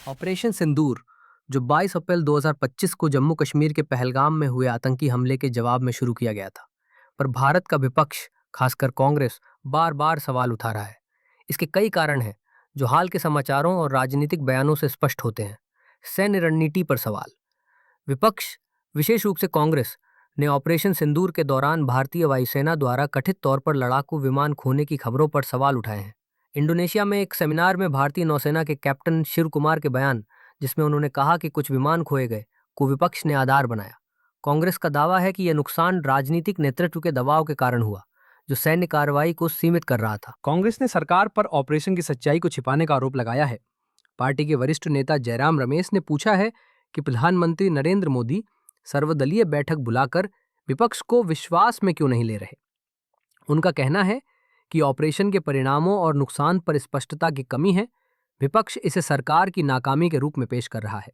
Operation सिंदूर, जो 22 अप्रैल 2025 को जम्मू कश्मीर के पहलगाम में हुए आतंकी हमले के जवाब में शुरू किया गया था, पर भारत का विपक्ष, खासकर कांग्रेस, बार बार सवाल उठा रहा है। इसके कई कारण हैं, जो हाल के समाचारों और राजनीतिक बयानों से स्पष्ट होते हैं। सैन्य रणनीति पर सवाल। विपक्ष, विशेष रूप से कांग्रेस, ने ऑपरेशन सिंदूर के दौरान भारतीय वायुसेना द्वारा कथित तौर पर लड़ाकू विमान खोने की खबरों पर सवाल उठाए हैं। इंडोनेशिया में एक सेमिनार में भारतीय नौसेना के कैप्टन शिव कुमार के बयान, जिसमें उन्होंने कहा कि कुछ विमान खोए गए, को विपक्ष ने आधार बनाया। कांग्रेस का दावा है कि यह नुकसान राजनीतिक नेतृत्व के दबाव के कारण हुआ, जो सैन्य कार्रवाई को सीमित कर रहा था। कांग्रेस ने सरकार पर ऑपरेशन की सच्चाई को छिपाने का आरोप लगाया है। पार्टी के वरिष्ठ नेता जयराम रमेश ने पूछा है कि प्रधानमंत्री नरेंद्र मोदी सर्वदलीय बैठक बुलाकर विपक्ष को विश्वास में क्यों नहीं ले रहे। उनका कहना है कि ऑपरेशन के परिणामों और नुकसान पर स्पष्टता की कमी है। विपक्ष इसे सरकार की नाकामी के रूप में पेश कर रहा है।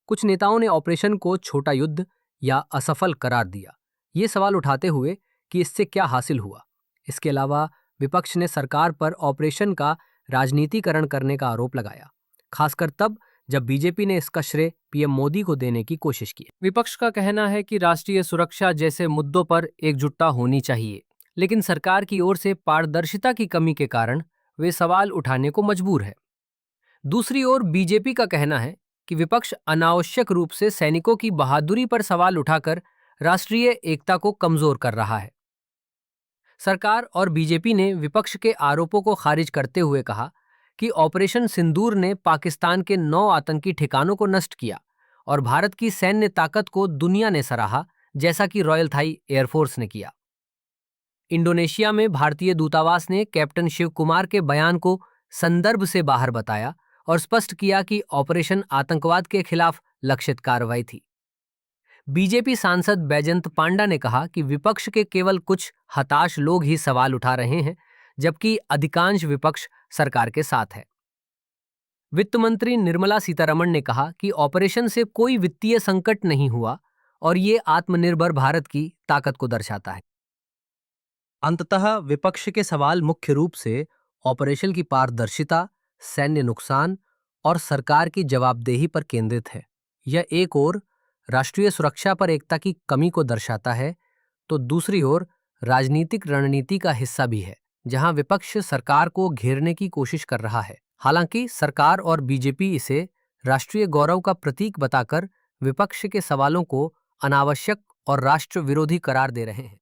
कुछ नेताओं ने ऑपरेशन को छोटा युद्ध या असफल करार दिया, ये सवाल उठाते हुए कि इससे क्या हासिल हुआ। इसके अलावा विपक्ष ने सरकार पर ऑपरेशन का राजनीतिकरण करने का आरोप लगाया, खासकर तब जब बीजेपी ने इसका श्रेय पीएम मोदी को देने की कोशिश की। विपक्ष का कहना है कि राष्ट्रीय सुरक्षा जैसे मुद्दों पर एकजुटता होनी चाहिए, लेकिन सरकार की ओर से पारदर्शिता की कमी के कारण वे सवाल उठाने को मजबूर है। दूसरी ओर बीजेपी का कहना है कि विपक्ष अनावश्यक रूप से सैनिकों की बहादुरी पर सवाल उठाकर राष्ट्रीय एकता को कमजोर कर रहा है। सरकार और बीजेपी ने विपक्ष के आरोपों को खारिज करते हुए कहा कि ऑपरेशन सिंदूर ने पाकिस्तान के 9 आतंकी ठिकानों को नष्ट किया और भारत की सैन्य ताकत को दुनिया ने सराहा, जैसा कि रॉयल थाई एयरफोर्स ने किया। इंडोनेशिया में भारतीय दूतावास ने कैप्टन शिव कुमार के बयान को संदर्भ से बाहर बताया और स्पष्ट किया कि ऑपरेशन आतंकवाद के खिलाफ लक्षित कार्रवाई थी। बीजेपी सांसद बैजंत पांडा ने कहा कि विपक्ष के केवल कुछ हताश लोग ही सवाल उठा रहे हैं, जबकि अधिकांश विपक्ष सरकार के साथ है। वित्त मंत्री निर्मला सीतारमण ने कहा कि ऑपरेशन से कोई वित्तीय संकट नहीं हुआ और ये आत्मनिर्भर भारत की ताकत को दर्शाता है। अंततः विपक्ष के सवाल मुख्य रूप से ऑपरेशन की पारदर्शिता, सैन्य नुकसान और सरकार की जवाबदेही पर केंद्रित है। यह एक ओर राष्ट्रीय सुरक्षा पर एकता की कमी को दर्शाता है, तो दूसरी ओर राजनीतिक रणनीति का हिस्सा भी है, जहां विपक्ष सरकार को घेरने की कोशिश कर रहा है। हालांकि सरकार और बीजेपी इसे राष्ट्रीय गौरव का प्रतीक बताकर विपक्ष के सवालों को अनावश्यक और राष्ट्र विरोधी करार दे रहे हैं।